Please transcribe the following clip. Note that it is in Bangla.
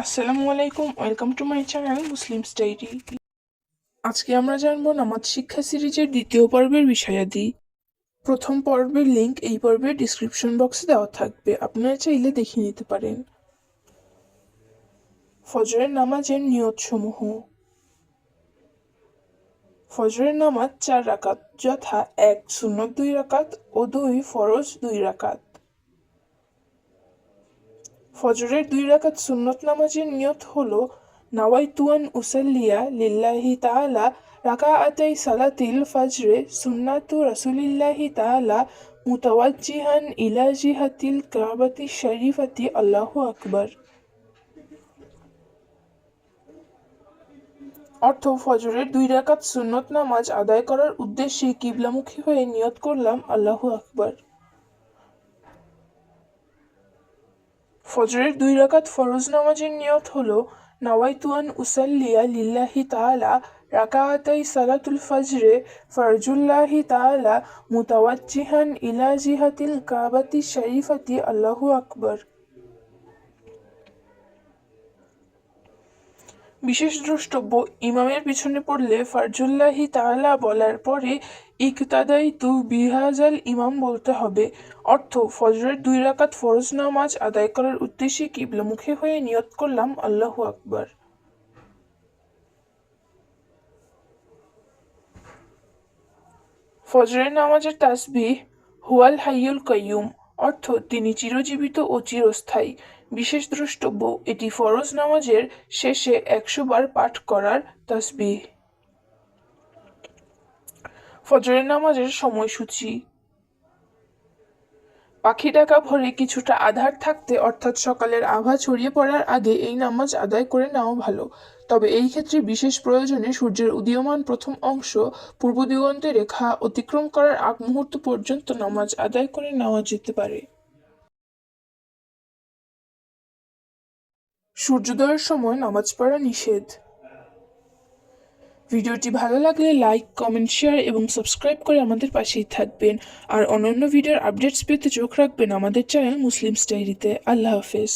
আসসালামু আলাইকুম, welcome to my channel Muslims diary. আজকে আমরা জানবো নামাজ শিক্ষা সিরিজের দ্বিতীয় পর্বের বিষয়াদি। প্রথম পর্বের লিংক এই পর্বের ডিসক্রিপশন বক্সে দেওয়া থাকবে, আপনারা চাইলে দেখে নিতে পারেন। ফজরের নামাজের নিয়তসমূহ। ফজরের নামাজ 4 রাকাত, যথা 1 সুন্নত 2 রাকাত ও 2 ফরজ 2 রাকাত। ফজরের 2 রাকাত সুন্নত নামাজের নিয়ত হলো নাওয়াইতু আন উসাল্লিয়া লিল্লাহি তাআলা রাকাআতাই সালাতিল ফজরে সুন্নাতু রাসূলিল্লাহি তাআলা মুতাওয়াজ্জিহান ইলা জিহাতিল কাবাতি শরীফাতি আল্লাহু আকবার। অর্থ, ফজরের 2 রাকাত সুন্নত নামাজ আদায় করার উদ্দেশ্যে কিবলামুখী হয়ে নিয়ত করলাম আল্লাহু আকবার। ফজরের 2 রাকাত ফরজ নামাজের নিয়ত হলো নাওয়াইতু আন উসাল্লিয়া লিল্লাহি তাআলা রাকাআতাই সালাতুল ফজরে ফরজুল্লাহি তাআলা মুতাওয়াজ্জিহান ইলা জিহাতিল কাবাতি শরীফাতি আল্লাহু আকবার। বিশেষ দ্রষ্টব্য, ইমামের পিছনে পড়লে ফরজুল্লাহি তাআলা বলার পরে ইকতাদাইতু বিহাজাল ইমাম বলতে হবে। অর্থ, ফজরের 2 রাকাত ফরজ নামাজ আদায় করার উদ্দেশ্যে কিবলামুখী হয়ে নিয়ত করলাম আল্লাহু আকবার। ফজরের নামাজের তাসবিহ হুয়াল হাইয়ুল কাইয়ুম, অর্থ তিনি চিরজীবিত ও চিরস্থায়ী। বিশেষ দ্রষ্টব্য, এটি ফরজ নামাজের শেষে 100 বার পাঠ করার তাসবিহ। ফজরের নামাজের সময়সূচি। পাখি ডাকা ভোরে কিছুটা আঁধার থাকতে, অর্থাৎ সকালের আভা ছড়িয়ে পড়ার আগে এই নামাজ আদায় করে নেওয়া ভালো। তবে এই ক্ষেত্রে বিশেষ প্রয়োজনে সূর্যের উদীয়মান প্রথম অংশ পূর্ব দিগন্তে রেখা অতিক্রম করার আগ মুহূর্ত পর্যন্ত নামাজ আদায় করে নেওয়া যেতে পারে। সূর্যোদয়ের সময় নামাজ পড়া নিষেধ। ভিডিওটি ভালো লাগলে লাইক, কমেন্ট, শেয়ার এবং সাবস্ক্রাইব করে আমাদের পাশেই থাকবেন। আর অন্যান্য ভিডিওর আপডেটস পেতে চোখ রাখবেন আমাদের চ্যানেল মুসলিমস ডায়েরিতে। আল্লাহ হাফেজ।